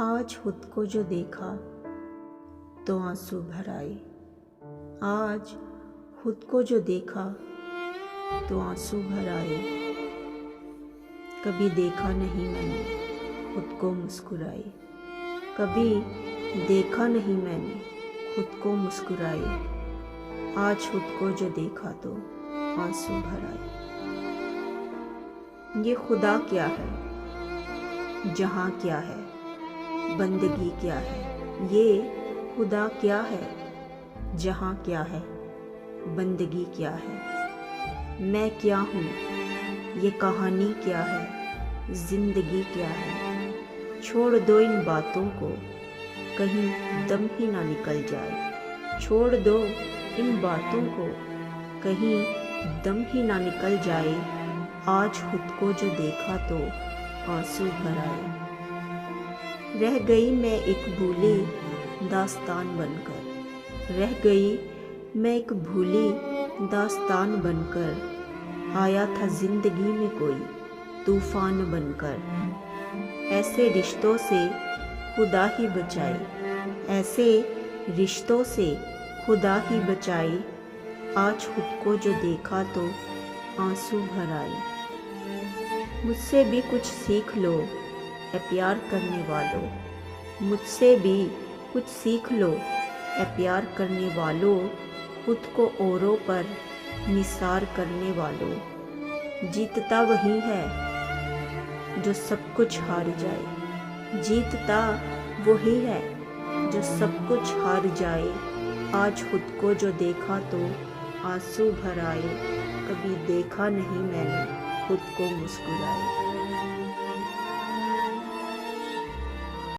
आज खुद को जो देखा तो आंसू भर आए। आज खुद को जो देखा तो आंसू भर आए। कभी देखा नहीं मैंने खुद को मुस्कुराए, कभी देखा नहीं मैंने खुद को मुस्कुराए। आज खुद को जो देखा तो आंसू भर आए। ये खुदा क्या है, जहाँ क्या है, बंदगी क्या है। ये खुदा क्या है, जहाँ क्या है, बंदगी क्या है। मैं क्या हूँ, ये कहानी क्या है, जिंदगी क्या है। छोड़ दो इन बातों को, कहीं दम ही ना निकल जाए। छोड़ दो इन बातों को, कहीं दम ही ना निकल जाए। आज खुद को जो देखा तो आंसू भर आए। रह गई मैं एक भूली दास्तान बनकर, रह गई मैं एक भूली दास्तान बनकर। आया था जिंदगी में कोई तूफान बनकर। ऐसे रिश्तों से खुदा ही बचाए, ऐसे रिश्तों से खुदा ही बचाए। आज खुद को जो देखा तो आंसू भर आए। मुझसे भी कुछ सीख लो ए प्यार करने वालों, मुझसे भी कुछ सीख लो ए प्यार करने वालों। खुद को औरों पर निसार करने वालों। जीतता वही है जो सब कुछ हार जाए, जीतता वही है जो सब कुछ हार जाए। आज खुद को जो देखा तो आंसू भर आए। कभी देखा नहीं मैंने खुद को मुस्कुराए।